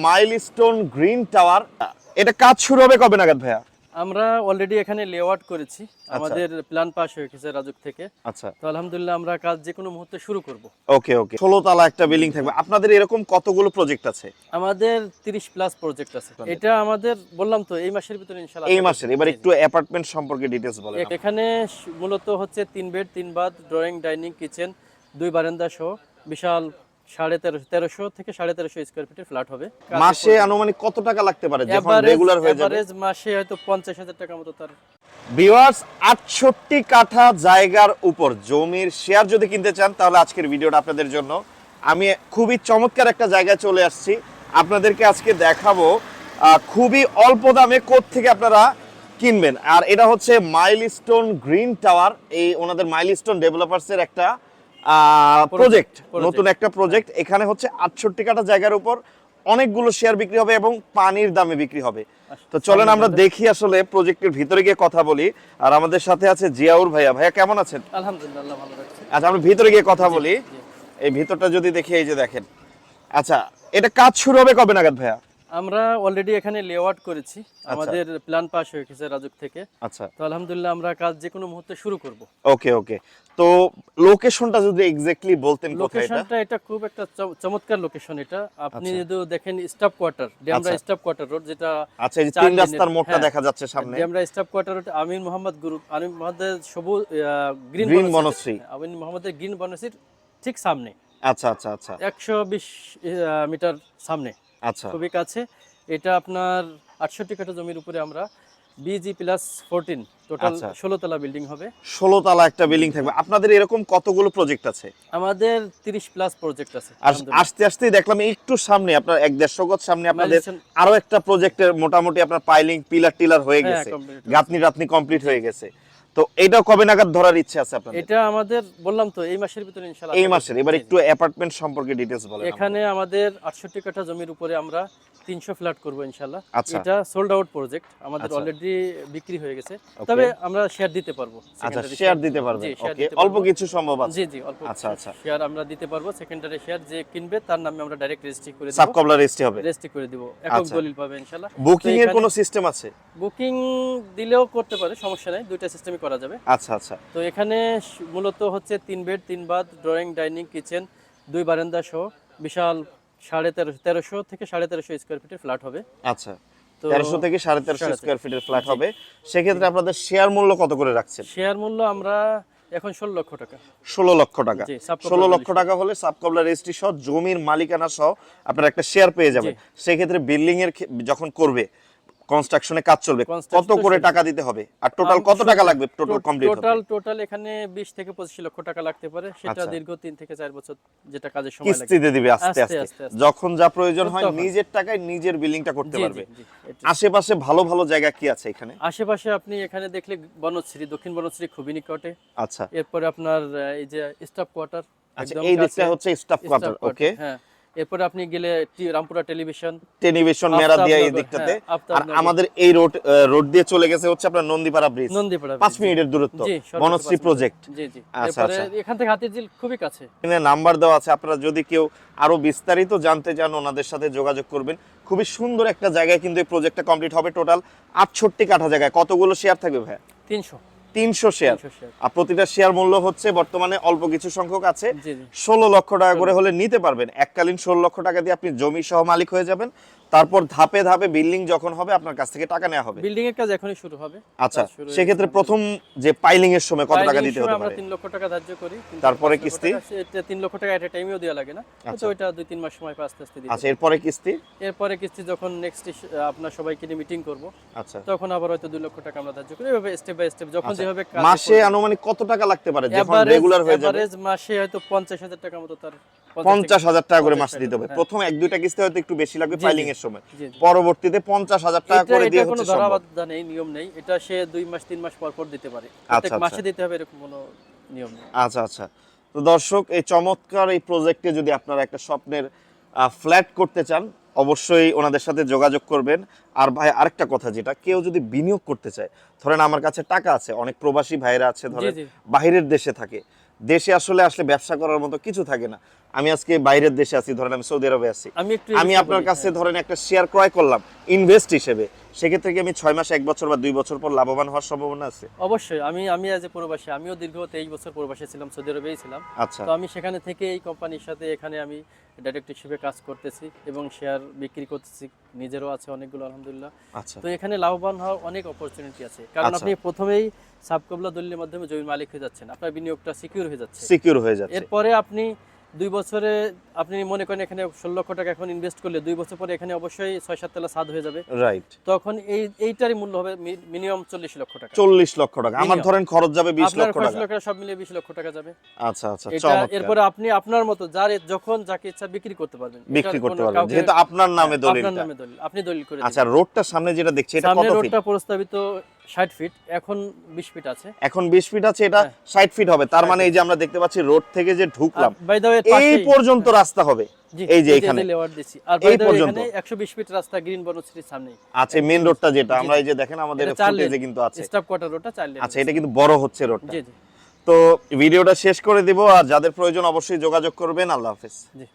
Milestone green tower, এটা কাজ শুরু হবে কবে নাগাদ ভাইয়া? আমরা অলরেডি এখানে লেআউট করেছি, আমাদের প্ল্যান পাস হয়ে গেছে রাজুক থেকে। আচ্ছা, তো আলহামদুলিল্লাহ আমরা কাজ যে কোনো মুহূর্তে শুরু করব। ওকে ওকে। 16 তলা একটা বিল্ডিং থাকবে। আপনাদের এরকম কতগুলো প্রজেক্ট আছে? আমাদের 30 প্লাস প্রজেক্ট আছে। এটা আমাদের বললাম তো এই মাসের ভিতরে ইনশাআল্লাহ। এই মাসের। এবার একটু অ্যাপার্টমেন্ট সম্পর্কে ডিটেইলস বলেন। এখানে মূলত হচ্ছে 3 bed 3 bath, drawing, dining, kitchen, 2 বারান্দা সহ বিশাল 1350 থেকে 1350 স্কয়ার ফিটের ফ্ল্যাট হবে। মাসে আনুমানিক কত টাকা লাগতে পারে যখন রেগুলার হয়ে যাবে? এভারেজ মাসে হয়তো 50,000 টাকা মতো তার। ভিউয়ার্স, 68 কাঠা জায়গার উপর জমির শেয়ার যদি কিনতে চান তাহলে আজকের ভিডিওটা আপনাদের জন্য। আমি খুবই চমৎকার একটা জায়গায় চলে আসছি, আপনাদেরকে আজকে দেখাবো খুবই অল্প দামে কোত্থেকে আপনারা কিনবেন। আর এটা হচ্ছে মাইলস্টোন গ্রিন টাওয়ার, এই ওনাদের মাইলস্টোন ডেভেলপার্সের একটা প্রজেক্ট, নতুন একটা প্রজেক্ট। এখানে হচ্ছে 68 কাঠা জায়গার উপর অনেকগুলো শেয়ার বিক্রি হবে এবং পানির দামে বিক্রি হবে। তো চলেন আমরা দেখি আসলে প্রজেক্টের ভিতরে গিয়ে কথা বলি। আর আমাদের সাথে আছে জিয়াউর ভাইয়া। ভাইয়া কেমন আছেন? আলহামদুলিল্লাহ ভালো লাগছে। আচ্ছা, আমরা ভিতরে গিয়ে কথা বলি। এই ভিতরটা যদি দেখি, এই যে দেখেন। আচ্ছা, এটা কাজ শুরু হবে কবে নাগাদ ভাইয়া? আমরা অলরেডি এখানে লেআউট করেছি, আমাদের প্ল্যান পাস হয়ে গেছে রাজুক থেকে। আচ্ছা, তো আলহামদুলিল্লাহ আমরা কাজ যে কোনো মুহূর্তে শুরু করব। ওকে ওকে। তো লোকেশনটা যদি এক্স্যাক্টলি বলতেন কোথায় এটা? লোকেশনটা এটা খুব একটা চমৎকার লোকেশন। এটা আপনি যদি দেখেন staff quarter, Demra staff quarter road, যেটা আচ্ছা, এই যে তিন রাস্তার মোড়টা দেখা যাচ্ছে সামনে, ডেমরা স্টাফ কোয়ার্টার রোড, আমিন মোহাম্মদ গ্রুপ, আমিন মোহাম্মদের সবুজ গ্রিন বনশ্রী, আমিন মোহাম্মদের গ্রিন বনশ্রীর ঠিক সামনে। আচ্ছা আচ্ছা আচ্ছা, 120 মিটার সামনে, আচ্ছা খুবই কাছে। এটা আপনার 68 কাঠা জমির উপরে আমরা বিজি প্লাস 14 টোটাল 16 তলা বিল্ডিং হবে। 16 তলা একটা বিল্ডিং থাকবে। আপনাদের এরকম কতগুলো প্রজেক্ট আছে? আমাদের 30 প্লাস প্রজেক্ট আছে। আর আস্তে আস্তে দেখলাম একটু সামনে আপনার 1-1.5 গজ সামনে আপনাদের আরো একটা প্রজেক্টের মোটামুটি আপনার পাইলিং পিলার টিলার হয়ে গেছে, গাঁথনি রাতনি কমপ্লিট হয়ে গেছে। তো এটা কবে নাগাদ ধরার ইচ্ছে আছে আপনাদের? এটা আমাদের বললাম তো এই মাসের ভিতরে ইনশাআল্লাহ। এই মাসের। এবার একটু অ্যাপার্টমেন্ট সম্পর্কে ডিটেইলস বলেন। এখানে আমাদের 68 কাঠা জমির উপরে আমরা 300 ফ্ল্যাট করব ইনশাআল্লাহ। আচ্ছা, এটা সোল্ড আউট প্রজেক্ট, আমাদের অলরেডি বিক্রি হয়ে গেছে, তবে আমরা শেয়ার দিতে পারবো। আচ্ছা, শেয়ার দিতে পারবেন। ওকে, অল্প কিছু সম্ভব আছে। জি জি, অল্প। আচ্ছা আচ্ছা, শেয়ার আমরা দিতে পারবো। সেকেন্ডারি শেয়ার যে কিনবে তার নামে আমরা ডাইরেক্ট রেজিস্ট্রি করে দেব। সাবকবলা রেজিস্ট্রি হবে, রেজিস্ট্রি করে দেব, একক দলিল পাবে ইনশাআল্লাহ। বুকিং এর কোনো সিস্টেম আছে? বুকিং দিলেও করতে পারে, সমস্যা নাই, দুইটা সিস্টেমই করা যাবে। আচ্ছা আচ্ছা। তো এখানে মূলত হচ্ছে 3 bed 3 bath, drawing, dining, kitchen, 2 বারান্দা সহ বিশাল 1350 থেকে 1350 স্কয়ার ফিটের ফ্ল্যাট হবে। আচ্ছা, 1300 থেকে 1350 স্কয়ার ফিটের ফ্ল্যাট হবে। সেক্ষেত্রে আপনাদের শেয়ার মূল্য কত করে রাখছেন? শেয়ার মূল্য আমরা এখন 16 লক্ষ টাকা। 16 লক্ষ টাকা। 16 লক্ষ টাকা হলে সাবকবলা রেজিস্ট্রি সহ জমির মালিকানা সহ আপনারা একটা শেয়ার পেয়ে যাবেন। সেক্ষেত্রে বিল্ডিং এর যখন করবে, কনস্ট্রাকশনে কাজ চলবে, কত করে টাকা দিতে হবে? আর টোটাল কত টাকা লাগবে টোটাল কমপ্লিট হতে? টোটাল এখানে 20 থেকে 25 লক্ষ টাকা লাগতে পারে। সেটা দীর্ঘ 3 থেকে 4 বছর যেটা কাজের সময় লাগে, কিস্তিতে দিবে আস্তে আস্তে। যখন যা প্রয়োজন হয় নিজের টাকায় নিজের বিল্ডিংটা করতে পারবে। আশেপাশে ভালো ভালো জায়গা কি আছে এখানে? আশেপাশে আপনি এখানে দেখলে বনশ্রী, দক্ষিণ বনশ্রী খুবই নিকটে। আচ্ছা, এরপরে আপনার এই যে স্টাফ কোয়ার্টার, আচ্ছা এই দিকটা হচ্ছে স্টাফ কোয়ার্টার। ওকে, হ্যাঁ। এরপরে আপনি গেলে রামপুরা টেলিভিশন মেরা দিয়া এই দিকটাতে। আর আমাদের এই রোড দিয়ে চলে গেছে হচ্ছে আপনার নন্দীপাড়া ব্রিজ, 5 মিনিটের দূরত্ব, বনশ্রী প্রজেক্ট। জি জি, আচ্ছা আচ্ছা, এখান থেকে হাতিরঝিল খুবই কাছে। এখানে নাম্বার দেওয়া আছে, আপনারা যদি কেউ আরো বিস্তারিত জানতে চান ওনাদের সাথে যোগাযোগ করবেন। খুবই সুন্দর একটা জায়গায় কিন্তু এই প্রজেক্টটা কমপ্লিট হবে। টোটাল 68 কাঠা জায়গায় কতগুলো শেয়ার থাকবে ভাই? 300 শেয়ার। আর প্রতিটা শেয়ার মূল্য হচ্ছে বর্তমানে অল্প কিছু সংখ্যক আছে, 16 লক্ষ টাকা করে হলে নিতে পারবেন। এককালীন 16 লক্ষ টাকা দিয়ে আপনি জমি সহ মালিক হয়ে যাবেন। তারপর ধাপে ধাপে বিল্ডিং যখন হবে আপনার কাছ থেকে টাকা নেওয়া হবে। বিল্ডিং এর কাজ এখনই শুরু হবে। আচ্ছা, সেক্ষেত্রে প্রথম যে পাইলিং এর সময় কত টাকা দিতে হবে? আমরা 3 লক্ষ টাকা ধার্য করি। তারপরে কিস্তি? এটা 3 লক্ষ টাকা একটা টাইমেও দেওয়া লাগে না, তো ওইটা 2-3 মাস সময় আস্তে আস্তে দিতে। আচ্ছা, এরপরে কিস্তি? এরপরে কিস্তি যখন নেক্সট আপনার সবাইকে নিয়ে মিটিং করব, আচ্ছা, তখন আবার হয়তো 2 লক্ষ টাকা আমরা ধার্য করি। এভাবে স্টেপ বাই স্টেপ যখন যেভাবে কাজ। মাসে আনুমানিক কত টাকা লাগতে পারে যখন রেগুলার হয়ে যাবে? এভারেজ মাসে হয়তো 50,000 টাকা মতো, তার 50,000 টাকা করে মাসে দিতে হবে। প্রথম 1-2টা কিস্তি হয়তো একটু বেশি লাগবে পাইলিং এর সময়, পরবর্তীতে 50,000 টাকা করে দিয়ে হচ্ছে কোনো ধরাবাধা নেই, নিয়ম নেই। এটা সে 2 মাস 3 মাস পর পর দিতে পারে, প্রত্যেক মাসে দিতে হবে এরকম কোনো নিয়ম নেই। আচ্ছা আচ্ছা। তো দর্শক, এই চমৎকার এই প্রজেক্টে যদি আপনারা একটা স্বপ্নের ফ্ল্যাট করতে চান অবশ্যই ওনাদের সাথে যোগাযোগ করবেন। আর ভাই আরেকটা কথা, যেটা কেউ যদি বিনিয়োগ করতে চায়, ধরেন আমার কাছে টাকা আছে, অনেক প্রবাসী ভাইরা আছে ধরেন বাইরের দেশে থাকে, দেশে আসলে ব্যবসা করার মতো কিছু থাকে না, আমি আজকে বাইরের দেশে আছি, ধরেন আমি সৌদি আরবে আছি, আমি একটু আমি আপনার কাছে ধরেন একটা শেয়ার ক্রয় করলাম ইনভেস্ট হিসেবে, সেক্ষেত্রে কি আমি 6 মাস, 1 বছর বা 2 বছর পর লাভবান হওয়ার সম্ভাবনা আছে? অবশ্যই। আমি অ্যাজ এ প্রবাসী, আমিও দীর্ঘ 23 বছর প্রবাসী ছিলাম, সৌদি আরবেই ছিলাম। আচ্ছা তো আমি সেখানে থেকে এই কোম্পানির সাথে এখানে আমি ডাইরেক্ট হিসেবে কাজ করতেছি এবং শেয়ার বিক্রি করতেছি, নিজেরও আছে অনেকগুলো আলহামদুলিল্লাহ। আচ্ছা তো এখানে লাভবান হওয়ার অনেক অপরচুনিটি আছে, কারণ আচ্ছা। আপনি প্রথমেই সাবকবলা দলিলের মাধ্যমে জমির মালিক হয়ে যাচ্ছেন, আপনার বিনিয়োগটা সিকিউর হয়ে যাচ্ছে। সিকিউর হয়ে যাচ্ছে। এরপরে আপনি 2 বছরে আপনি মনে করেন এখানে 16 লক্ষ টাকা এখন ইনভেস্ট করলে 2 বছর পরে এখানে অবশ্যই 6-7 তলা ছাদ হয়ে যাবে। রাইট। তখন এইটারই মূল্য হবে মিনিমাম 40 লক্ষ টাকা। 40 লক্ষ টাকা, আমার ধরেন খরচ যাবে 20 আপনার লক্ষ খরচ টাকা। সব মিলিয়ে 20 লক্ষ টাকা যাবে। আচ্ছা আচ্ছা, এটা চমৎকার। এরপরে আপনি আপনার মতো যার যখন যাকে ইচ্ছা বিক্রি করতে পারবেন। বিক্রি এটার করতে কোনো পারবেন, কাউকে- যেহেতু আপনার নামে আপনার দলিলটা। নামে দলিল, আপনি দলিল করে আচ্ছা, দিবেন। রোডটার সামনে যেটা দেখছি এটা সামনের কত ফিট? রোডটা প্রস্তাবিত 60 ফিট, এখন 20 ফিট আছে। এখন 20 ফিট আছে, এটা 60 ফিট হবে। তার মানে এই যে আমরা দেখতে পাচ্ছি রোড থেকে যে ঢুকলাম বাই দ্য ওয়ে এই পর্যন্ত রাস্তা হবে, এই যে এখানে লেআউট দিছি। আর এই বাই দ্য ওয়ে পর্যন্ত। এখানে 120 ফিট রাস্তা গ্রিন বনশ্রীর সামনেই আছে মেইন রোডটা, যেটা আমরা এই যে দেখেন আমাদের এটা 4 ফুটেজে লেন, কিন্তু আছে। স্টাফ কোয়ার্টার রোডটা 4 লেন। আচ্ছা, এটা কিন্তু বড় হচ্ছে রোডটা। জি জি তো ভিডিওটা শেষ করে দিব, আর যাদের প্রয়োজন অবশ্যই যোগাযোগ করবেন। আল্লাহ হাফেজ। জি।